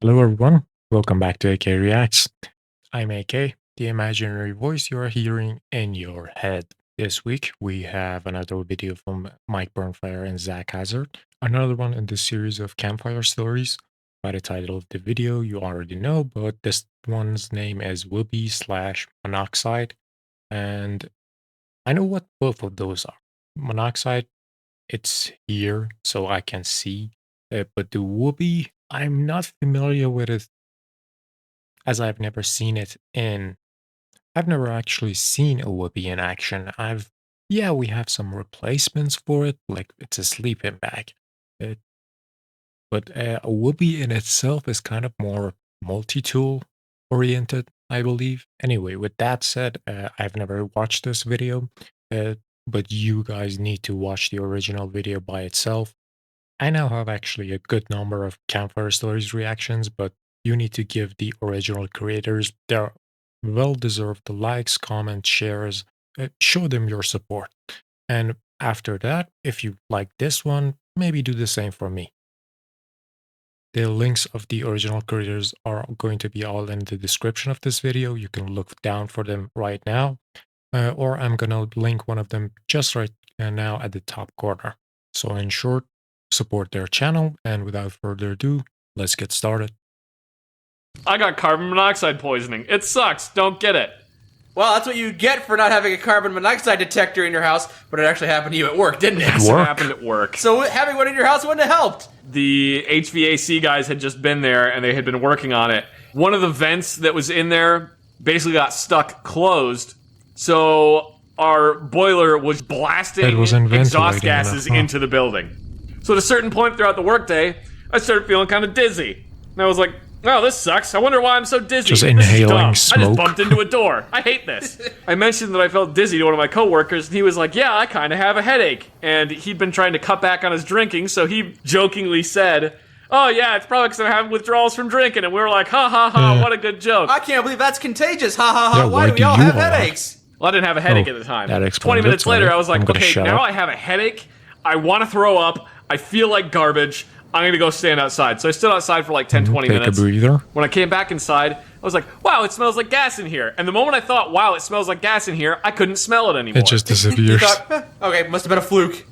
Hello everyone, welcome back to AKAY Reacts. I'm AK, the imaginary voice you are hearing in your head. This week we have another video from mikeburnfire and Zach Hazard, another one in the series of Campfire Stories. By the title of the video you already know, but this one's name is Woobie slash Monoxide, and I know what both of those are. Monoxide, it's here so I can see, but the Woobie, I'm not familiar with it as I've never seen it in. I've never actually seen a Whoopie in action. Yeah, we have some replacements for it, like it's a sleeping bag. Uh, but a Whoopie in itself is kind of more multi-tool oriented, I believe. Anyway, with that said, I've never watched this video, uh, but you guys need to watch the original video by itself. I now have actually a good number of Campfire Stories reactions, but you need to give the original creators their well-deserved likes, comments, shares, show them your support. And after that, if you like this one, maybe do the same for me. The links of the original creators are going to be all in the description of this video. You can look down for them right now, or I'm gonna link one of them just right now at the top corner. So in short, support their channel, and without further ado, let's get started. I got carbon monoxide poisoning. It sucks. Don't get it. Well, that's what you get for not having a carbon monoxide detector in your house, but it actually happened to you at work, didn't it? At It work? happened at work. So having one in your house wouldn't have helped. The HVAC guys had just been there and they had been working on it. One of the vents that was in there basically got stuck closed, so our boiler was blasting exhaust gases into the building. So at a certain point throughout the workday, I started feeling kind of dizzy. And I was like, oh, this sucks. I wonder why I'm so dizzy. Just This is inhaling dumb. smoke. I just bumped into a door. I hate this. I mentioned that I felt dizzy to one of my coworkers, and he was like, yeah, I kind of have a headache. And he'd been trying to cut back on his drinking, so he jokingly said, oh, yeah, it's probably because I'm having withdrawals from drinking. And we were like, ha, ha, ha, what a good joke. I can't believe that's contagious. Ha ha ha. Yeah, why do we do all you have all headaches? Well, I didn't have a headache Oh, at the time. that explains 20 minutes it, later, sorry. I was like, I'm gonna okay, shut now up. I have a headache. I want to throw up. I feel like garbage. I'm going to go stand outside. So I stood outside for like 10, 20 Take minutes. a breather. When I came back inside, I was like, wow, it smells like gas in here. And the moment I thought, wow, it smells like gas in here, I couldn't smell it anymore. It just You disappears. thought, okay, must have been a fluke.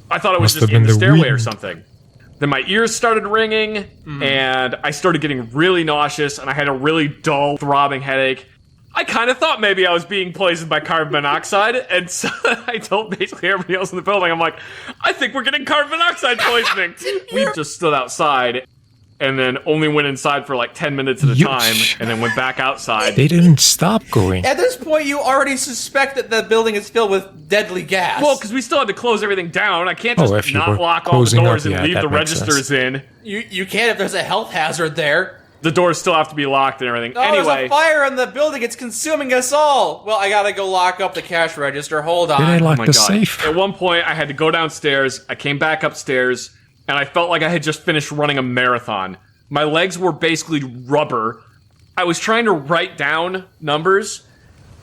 I thought it was Must just have in been the the stairway or wind. something. Then my ears started ringing, and I started getting really nauseous, and I had a really dull, throbbing headache. I kind of thought maybe I was being poisoned by carbon monoxide, and so I told basically everybody else in the building, I'm like, I think we're getting carbon monoxide poisoning. We just stood outside, and then only went inside for like 10 minutes at a time, and then went back outside. They didn't stop going. At this point, you already suspect that the building is filled with deadly gas. Well, because we still had to close everything down. I can't just if you not were lock all the closing up, doors and yeah, leave that the makes registers in. you can if there's a health hazard there. The doors still have to be locked and everything. Oh, there's Anyway. a fire in the building. It's consuming us all. Well, I gotta go lock up the cash register. Hold on. Did I lock Oh my the God. safe? At one point, I had to go downstairs. I came back upstairs, and I felt like I had just finished running a marathon. My legs were basically rubber. I was trying to write down numbers.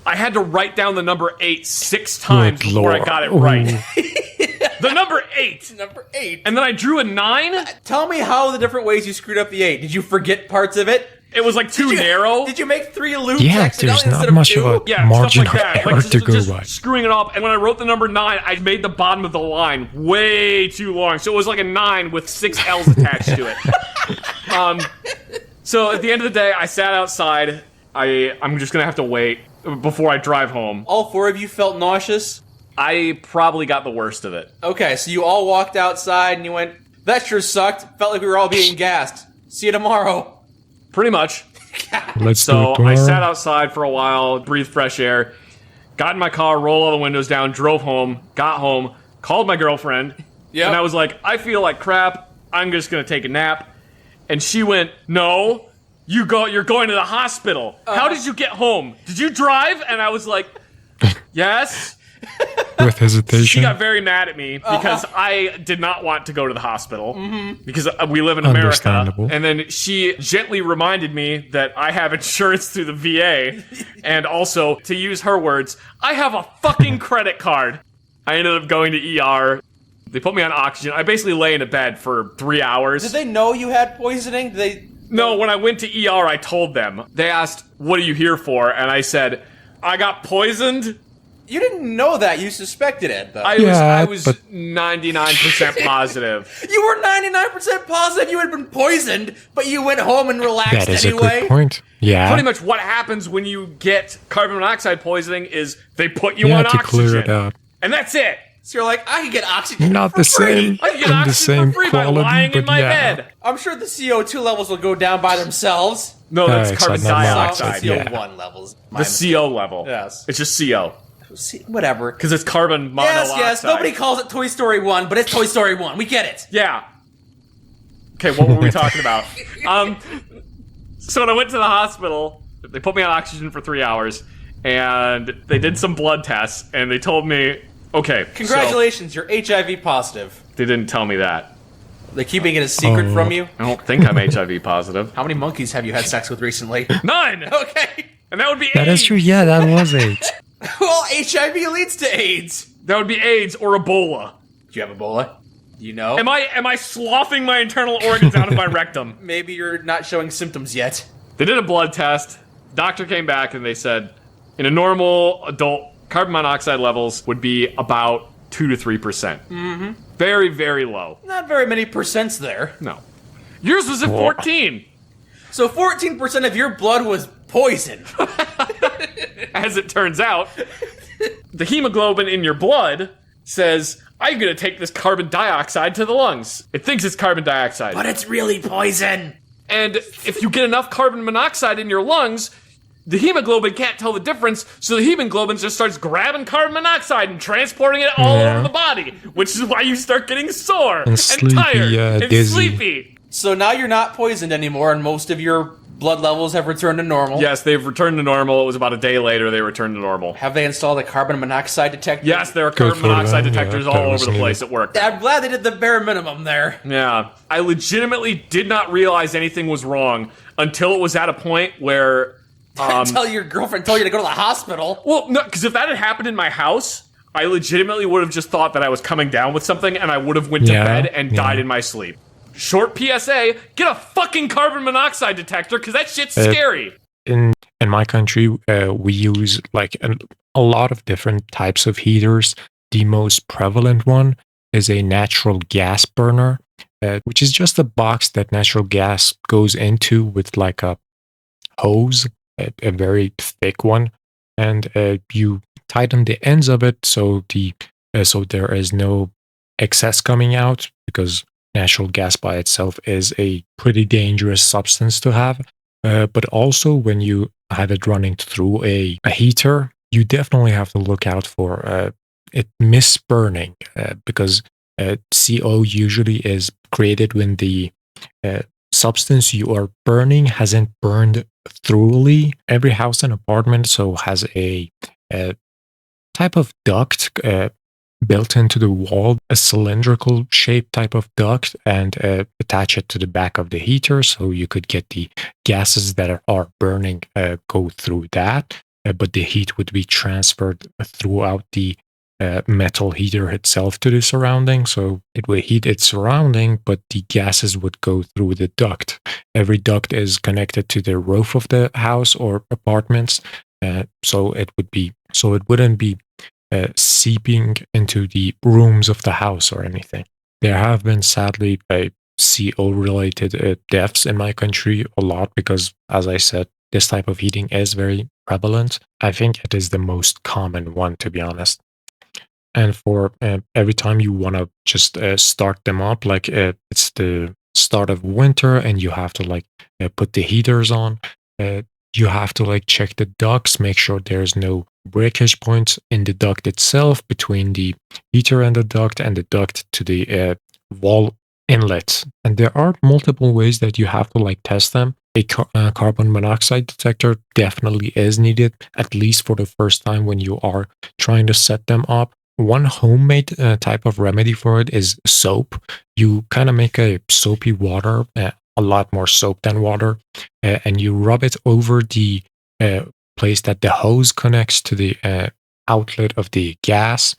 I had to write down the number 8 6 times Good before I Lord. got it Ooh. right. The number 8! Number 8. And then I drew a 9. Tell me how the different ways you screwed up the 8. Did you forget parts of it? It was like too narrow. Did you make 3 loops? Yeah, accidentally there's not instead of much 2? of a Yeah, margin stuff like that. of error Like, to go just by. screwing it up. And when I wrote the number 9, I made the bottom of the line way too long. So it was like a 9 with 6 L's attached to it. So at the end of the day, I sat outside. I'm just gonna have to wait before I drive home. All 4 of you felt nauseous? I probably got the worst of it. Okay, so you all walked outside and you went, that sure sucked. Felt like we were all being gassed. See you tomorrow. Pretty much. Let's do So it I tomorrow. sat outside for a while, breathed fresh air, got in my car, rolled all the windows down, drove home, got home, called my girlfriend, Yep. and I was like, I feel like crap. I'm just gonna take a nap. And she went, no, you're going to the hospital. How did you get home? Did you drive? And I was like, yes. With hesitation. She got very mad at me because I did not want to go to the hospital because we live in America. Understandable. And then she gently reminded me that I have insurance through the VA, and also, to use her words, I have a fucking credit card. I ended up going to ER. They put me on oxygen. I basically lay in a bed for 3 hours. Did they know you had poisoning? Did they No, when I went to ER, I told them. They asked, "What are you here for?" And I said, "I got poisoned." You didn't know that. You suspected it, though. I was 99% positive. You were 99% positive you had been poisoned, but you went home and relaxed That is anyway. a good point. Yeah. Pretty much what happens when you get carbon monoxide poisoning is they put you Yeah, on to oxygen. clear it out. And that's it. So you're like, I can get oxygen Not for the free. same. I can get In the oxygen same for free by quality, lying in but my yeah. bed. I'm sure the CO2 levels will go down by themselves. No, that's it's carbon like not dioxide. monoxide, CO1 levels. The CO level. Yes. It's just CO. Whatever. Because it's carbon monoxide. Yes. Nobody calls it Toy Story 1, but it's Toy Story 1. We get it. Yeah. Okay, what were we talking about? So when I went to the hospital, they put me on oxygen for 3 hours, and they did some blood tests, and they told me, okay, Congratulations, you're HIV positive. so they didn't tell me that. They're keeping it a secret from you. I don't think I'm HIV positive. How many monkeys have you had sex with recently? 9! Okay. And that would be That AIDS. is true. Yeah, that was AIDS. Well, HIV leads to AIDS. That would be AIDS or Ebola. Do you have Ebola? You know? Am I sloughing my internal organs out of my rectum? Maybe you're not showing symptoms yet. They did a blood test. Doctor came back and they said, in a normal adult, carbon monoxide levels would be about 2 to 3%. Mm-hmm. Very, very low. Not very many percents there. No. Yours was at 14. So 14% of your blood was poison. As it turns out, the hemoglobin in your blood says, I'm going to take this carbon dioxide to the lungs. It thinks it's carbon dioxide. But it's really poison. And if you get enough carbon monoxide in your lungs, the hemoglobin can't tell the difference, so the hemoglobin just starts grabbing carbon monoxide and transporting it all over the body, which is why you start getting sore and sleepy, tired and dizzy. sleepy. So now you're not poisoned anymore, and most of your blood levels have returned to normal. Yes, they've returned to normal. It was about a day later they returned to normal. Have they installed a carbon monoxide detector? Yes, there are Good carbon for monoxide them, yeah, detectors that all was over the needed. place at work. I'm glad they did the bare minimum there. Yeah, I legitimately did not realize anything was wrong until it was at a point where... Until your girlfriend told you to go to the hospital. Well, no, because if that had happened in my house, I legitimately would have just thought that I was coming down with something and I would have went to bed and died in my sleep. Short PSA, get a fucking carbon monoxide detector because that shit's scary. In my country, we use like a lot of different types of heaters. The most prevalent one is a natural gas burner, which is just a box that natural gas goes into with like a hose, a very thick one, and you tighten the ends of it so so there is no excess coming out, because natural gas by itself is a pretty dangerous substance to have. But also when you have it running through a heater, you definitely have to look out for it misburning, because CO usually is created when the substance you are burning hasn't burned thoroughly. Every house and apartment has a type of duct built into the wall, a cylindrical shaped type of duct, and attach it to the back of the heater so you could get the gases that are burning go through that, but the heat would be transferred throughout the metal heater itself to the surrounding, so it would heat its surrounding, but the gases would go through the duct. Every duct is connected to the roof of the house or apartments, so it wouldn't be seeping into the rooms of the house or anything. There have been sadly CO-related deaths in my country a lot because, as I said, this type of heating is very prevalent. I think it is the most common one, to be honest. And for every time you want to just start them up, like it's the start of winter and you have to put the heaters on, you have to check the ducts, make sure there's no breakage points in the duct itself between the heater and the duct to the wall inlet. And there are multiple ways that you have to test them. A carbon monoxide detector definitely is needed, at least for the first time when you are trying to set them up. One homemade type of remedy for it is soap. You kind of make a soapy water, a lot more soap than water, and you rub it over the place that the hose connects to the outlet of the gas,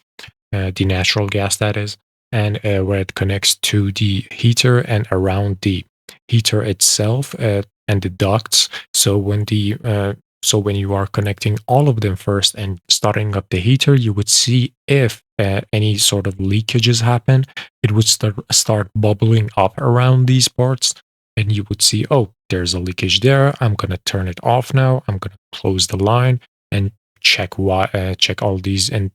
the natural gas that is, and where it connects to the heater and around the heater itself and the ducts. So when you are connecting all of them first and starting up the heater, you would see if any sort of leakages happen. It would start bubbling up around these parts, and you would see, oh, there's a leakage there. I'm gonna turn it off now. I'm gonna close the line and check all these and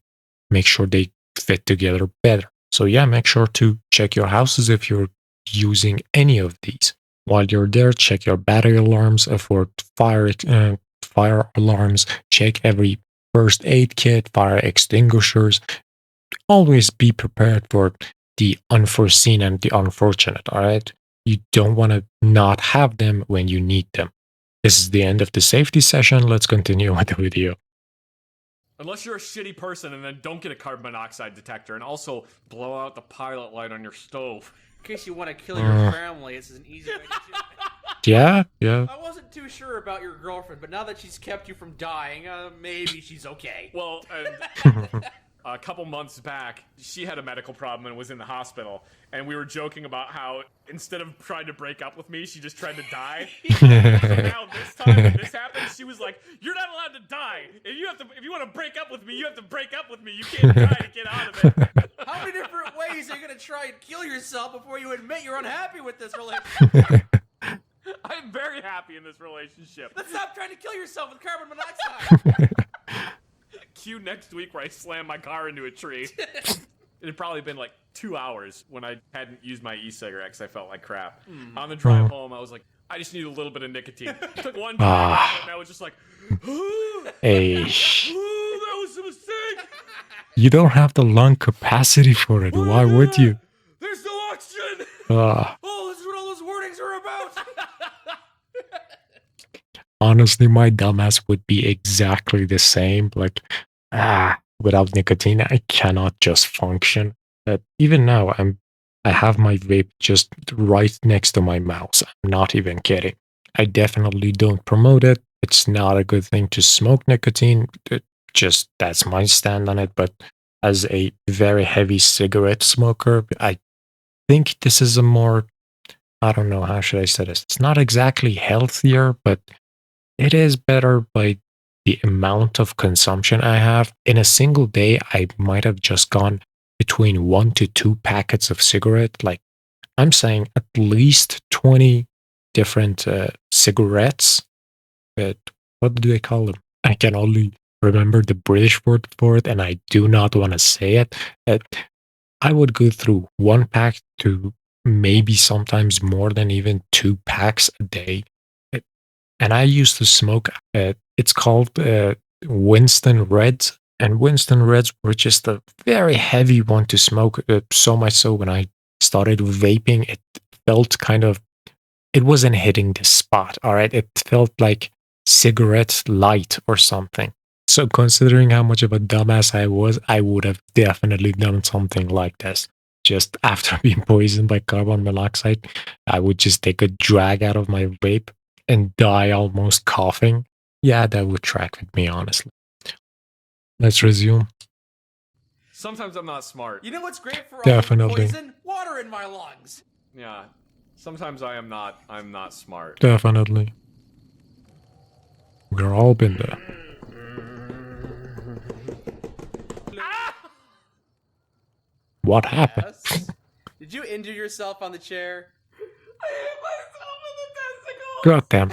make sure they fit together better. So yeah, make sure to check your houses if you're using any of these. While you're there, check your battery alarms for fire alarms. Check every first aid kit, fire extinguishers. Always be prepared for the unforeseen and the unfortunate, all right? You don't want to not have them when you need them. This is the end of the safety session. Let's continue with the video. Unless you're a shitty person, and then don't get a carbon monoxide detector, and also blow out the pilot light on your stove. In case you want to kill your family, this is an easy way to do it. Yeah. I wasn't too sure about your girlfriend, but now that she's kept you from dying, maybe she's okay. Well, a couple months back, she had a medical problem and was in the hospital, and we were joking about how instead of trying to break up with me, she just tried to die. So now this time when this happened, she was like, "You're not allowed to die. If you want to break up with me, you have to break up with me. You can't die to get out of it." How many different ways are you going to try and kill yourself before you admit you're unhappy with this relationship? I'm very happy in this relationship. Let's stop trying to kill yourself with carbon monoxide. Cue next week where I slam my car into a tree. It had probably been like 2 hours when I hadn't used my e-cigarette because I felt like crap. On the drive home, I was like, I just need a little bit of nicotine. Took one drag and I was just like, Hey. that was a mistake. You don't have the lung capacity for it. Why would you? There's no oxygen. Oh, this is what all those warnings are about. Honestly, my dumbass would be exactly the same. Like, without nicotine, I cannot just function. Even now, I have my vape just right next to my mouth. I'm not even kidding. I definitely don't promote it. It's not a good thing to smoke nicotine. That's my stand on it. But as a very heavy cigarette smoker, I think this is a more, I don't know, how should I say this? It's not exactly healthier, but it is better by the amount of consumption I have. In a single day, I might have just gone between 1 to 2 packets of cigarette. Like, I'm saying at least 20 different cigarettes. But what do they call them? I can only remember the British word for it, and I do not want to say it. I would go through 1 pack to maybe sometimes more than even 2 packs a day. And I used to smoke, it's called Winston Reds. And Winston Reds were just a very heavy one to smoke. So much so when I started vaping, it felt it wasn't hitting the spot, all right? It felt like cigarette light or something. So considering how much of a dumbass I was, I would have definitely done something like this. Just after being poisoned by carbon monoxide, I would just take a drag out of my vape and die almost coughing. Yeah, that would track with me, honestly. Let's resume. Sometimes I'm not smart. You know what's great for all Definitely. the poison? Water in my lungs. Yeah. Sometimes I'm not smart. Definitely. We've all been there. What happened? Yes. Did you injure yourself on the chair? I hit myself in the testicles. God damn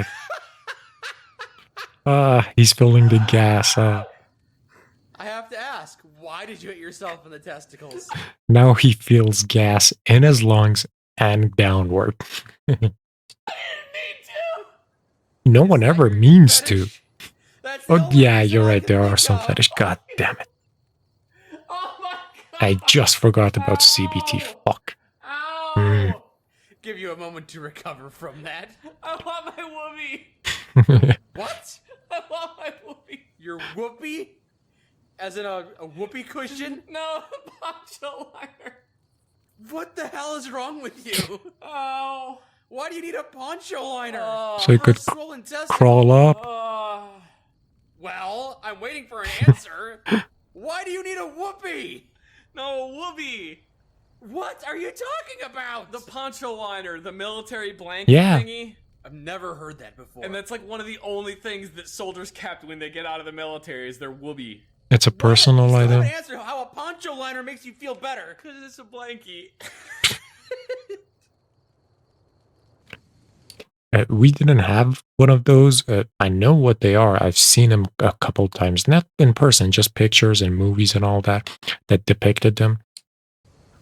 it. He's filling the gas. I have to ask, why did you hit yourself in the testicles? Now he feels gas in his lungs and downward. I didn't need to. No one ever means to. That's the Oh, only yeah, reason you're I right. can There are think some of. fetish. God damn it. Oh my god. I just forgot about CBT. Fuck. Ow. Give you a moment to recover from that. I want my Woobie. What? I want my Woobie. Your whoopee? As in a whoopee cushion? No, poncho liner. What the hell is wrong with you? Oh. Why do you need a poncho liner? So you could Have swollen testicles. crawl up. Well, I'm waiting for an answer. Why do you need a whoopee? No, Woobie. What are you talking about? The poncho liner, the military blanket Yeah. thingy. I've never heard that before. And that's like one of the only things that soldiers kept when they get out of the military is their Woobie. It's a personal You still item. haven't answered how a poncho liner makes you feel better. Because it's a blankie. We didn't have one of those. I know what they are. I've seen them a couple times, not in person, just pictures and movies and all that depicted them.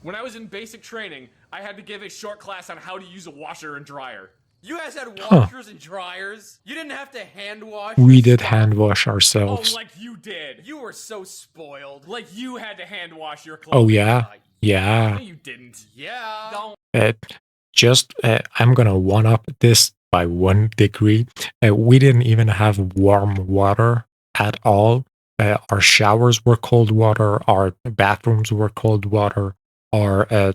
When I was in basic training, I had to give a short class on how to use a washer and dryer. You guys had washers and dryers. You didn't have to hand wash. We your did stuff. hand wash Oh, ourselves. like you did. You were so spoiled. Like you had to hand wash your clothes. Oh yeah, No, yeah. you didn't. Yeah. Don't. I'm gonna one up this by 1 degree. We didn't even have warm water at all. Our showers were cold water. Our bathrooms were cold water. Our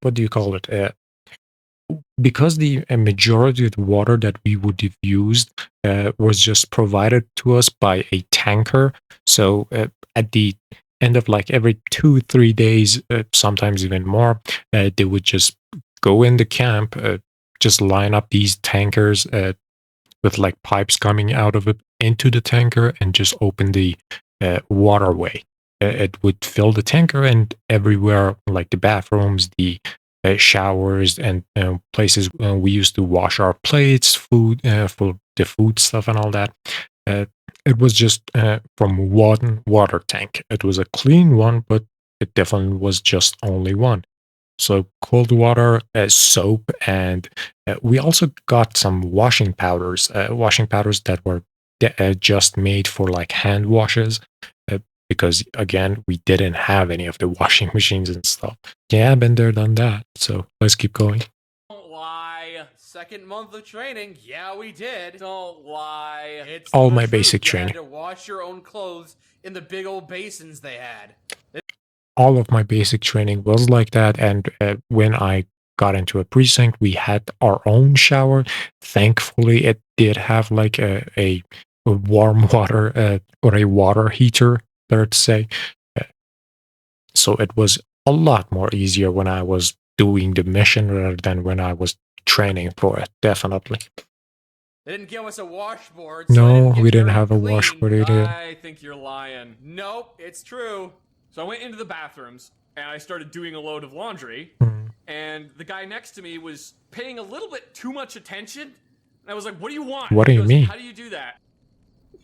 what do you call it? Because the majority of the water that we would have used was just provided to us by a tanker. So at the end of like every 2-3 days, sometimes even more, they would just go in the camp, just line up these tankers with like pipes coming out of it into the tanker and just open the waterway. It would fill the tanker, and everywhere, like the bathrooms, the showers, and places we used to wash our plates, food, for the food stuff and all that. It was just from one water tank. It was a clean one, but it definitely was just only one. So cold water, soap, and we also got some washing powders that were just made for like hand washes. Because again, we didn't have any of the washing machines and stuff. Yeah, been there, done that. So let's keep going. Don't lie. Second month of training. Yeah, we did. Don't lie. It's All the my truth. basic You training. had to wash your own clothes in the big old basins they had. All of my basic training was like that. And when I got into a precinct, we had our own shower. Thankfully, it did have like a warm water or a water heater, let's say. So it was a lot more easier when I was doing the mission rather than when I was training for it, definitely. They didn't give us a washboard. No, so we didn't very have a clean. washboard either. I think you're lying. Nope, it's true. So I went into the bathrooms and I started doing a load of laundry. Hmm. And the guy next to me was paying a little bit too much attention. And I was like, "What do you want?" What He do you goes, mean? How do you do that?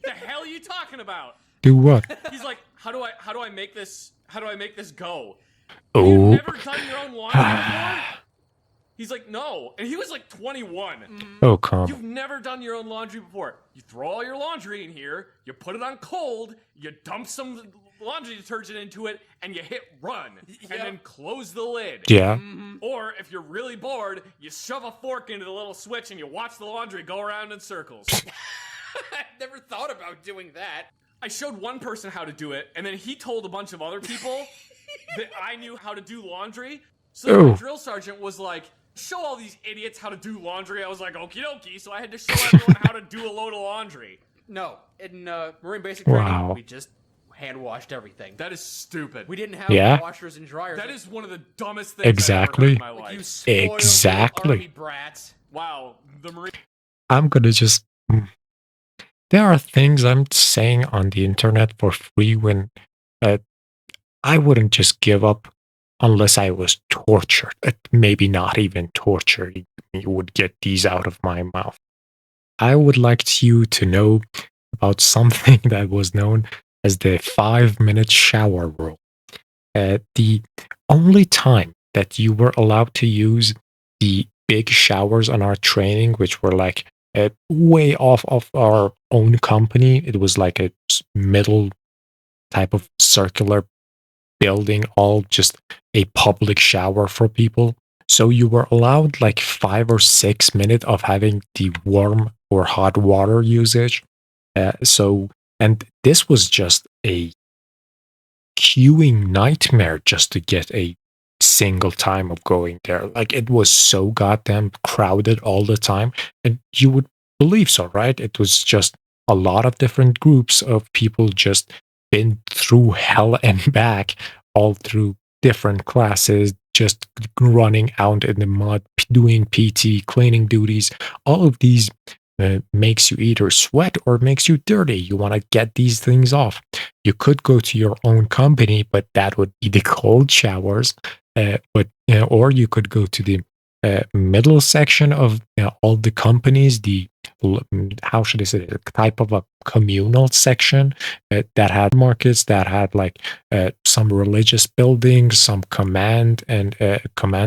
The hell are you talking about? Do what? He's like, "How do I make this go?" Oh. You've never done your own laundry before? He's like, "No." And he was like 21. Oh, come. You've never done your own laundry before. You throw all your laundry in here, you put it on cold, you dump some laundry detergent into it, and you hit run. And then close the lid. Yeah. Or if you're really bored, you shove a fork into the little switch and you watch the laundry go around in circles. I've never thought about doing that. I showed one person how to do it, and then he told a bunch of other people that I knew how to do laundry. So then my drill sergeant was like, "Show all these idiots how to do laundry." I was like, "Okie dokie." So I had to show everyone how to do a load of laundry. No, in Marine Basic Wow. Training, we just hand washed everything. That is stupid. We didn't have Yeah. washers and dryers. That is one of the dumbest things Exactly. I've ever heard in my you life. spoiled little Exactly. army brats. Wow, the Marine. I'm gonna just. There are things I'm saying on the internet for free when I wouldn't just give up unless I was tortured. Maybe not even tortured. You would get these out of my mouth. I would like you to know about something that was known as the 5-minute shower rule. The only time that you were allowed to use the big showers on our training, which were like way off of our own company, it was like a middle type of circular building, all just a public shower for people. So you were allowed like 5 or 6 minutes of having the warm or hot water usage. And this was just a queuing nightmare just to get a single time of going there. Like it was so goddamn crowded all the time. And you would believe so, right? It was just a lot of different groups of people just been through hell and back all through different classes, just running out in the mud, doing PT, cleaning duties. All of these makes you either sweat or makes you dirty. You want to get these things off. You could go to your own company, but that would be the cold showers. Or you could go to the middle section of all the companies, the how should I say it, type of a communal section that had markets, that had like some religious buildings, some command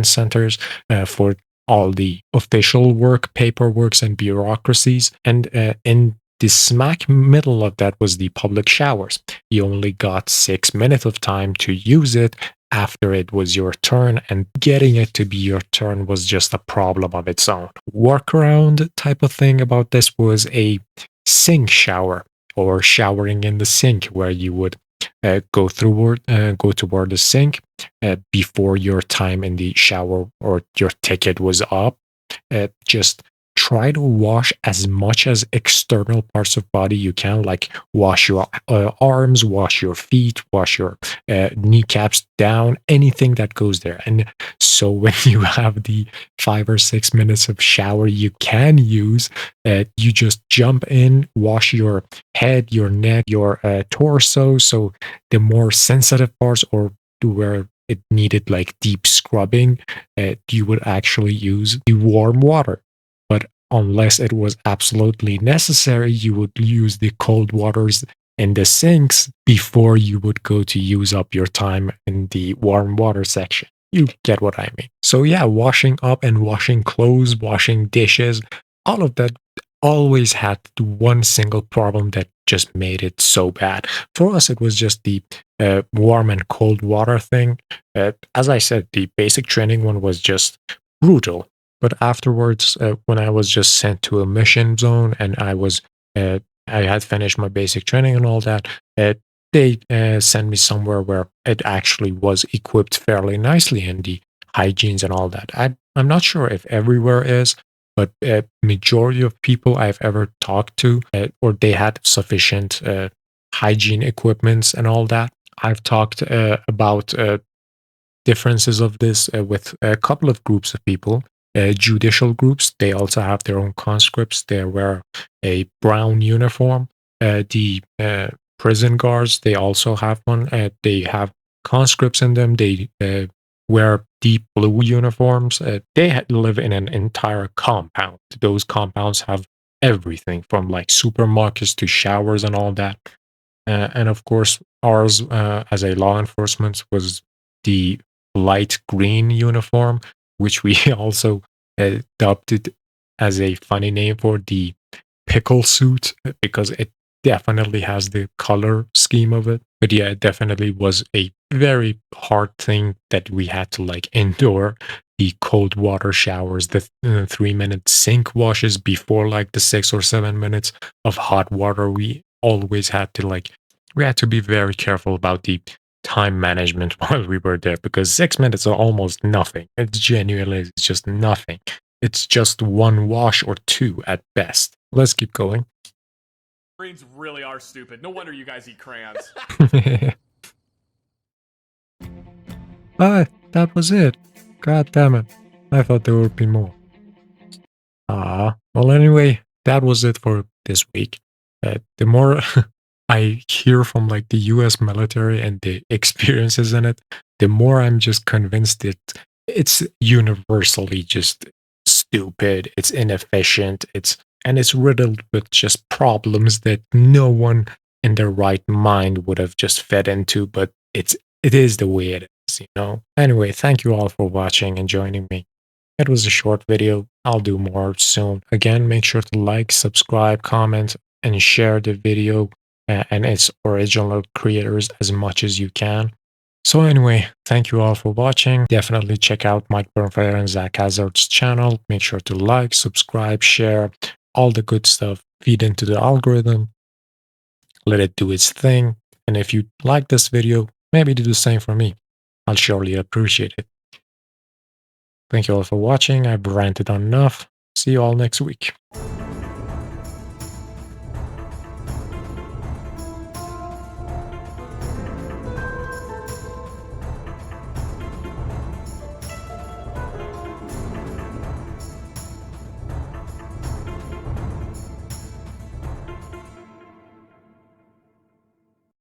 centers for all the official work, paperworks, and bureaucracies. And in the smack middle of that was the public showers. You only got 6 minutes of time to use it after it was your turn, and getting it to be your turn was just a problem of its own. Workaround type of thing about this was a sink shower, or showering in the sink, where you would go toward the sink before your time in the shower or your ticket was up. Just try to wash as much as external parts of body you can, like wash your arms, wash your feet, wash your kneecaps down, anything that goes there. And so when you have the 5 or 6 minutes of shower you can use, you just jump in, wash your head, your neck, your torso. So the more sensitive parts, or where it needed like deep scrubbing, you would actually use the warm water. But unless it was absolutely necessary, you would use the cold waters in the sinks before you would go to use up your time in the warm water section. You get what I mean. So yeah, washing up and washing clothes, washing dishes, all of that always had one single problem that just made it so bad. For us, it was just the warm and cold water thing. As I said, the basic training one was just brutal. But afterwards, when I was just sent to a mission zone and I had finished my basic training and all that, they sent me somewhere where it actually was equipped fairly nicely in the hygienes and all that. I'm not sure if everywhere is, but majority of people I've ever talked to, or they had sufficient hygiene equipments and all that. I've talked about differences of this with a couple of groups of people. Judicial groups, they also have their own conscripts. They wear a brown uniform. The prison guards, they also have one. They have conscripts in them. They wear deep blue uniforms. They live in an entire compound. Those compounds have everything from like supermarkets to showers and all that. And of course, ours as a law enforcement was the light green uniform, which we also dubbed it as a funny name for the pickle suit, because it definitely has the color scheme of it. But yeah, it definitely was a very hard thing that we had to like endure. The cold water showers, the 3-minute sink washes before like the 6 or 7 minutes of hot water. We always had to we had to be very careful about the time management while we were there, because 6 minutes are almost nothing. It's genuinely just nothing. It's just one wash or two at best. Let's keep going. Marines really are stupid. No wonder you guys eat crayons. That was it. God damn it. I thought there would be more. Well, anyway, that was it for this week. The more I hear from like the US military and the experiences in it, the more I'm just convinced that it's universally just stupid, it's inefficient, it's riddled with just problems that no one in their right mind would have just fed into, but it is the way it is, you know? Anyway, thank you all for watching and joining me. It was a short video. I'll do more soon. Again, make sure to like, subscribe, comment, and share the video and its original creators as much as you can. So anyway, thank you all for watching. Definitely check out Mike Burnfire and Zach Hazard's channel. Make sure to like, subscribe, share, all the good stuff. Feed into the algorithm. Let it do its thing. And if you like this video, maybe do the same for me. I'll surely appreciate it. Thank you all for watching. I've ranted enough. See you all next week.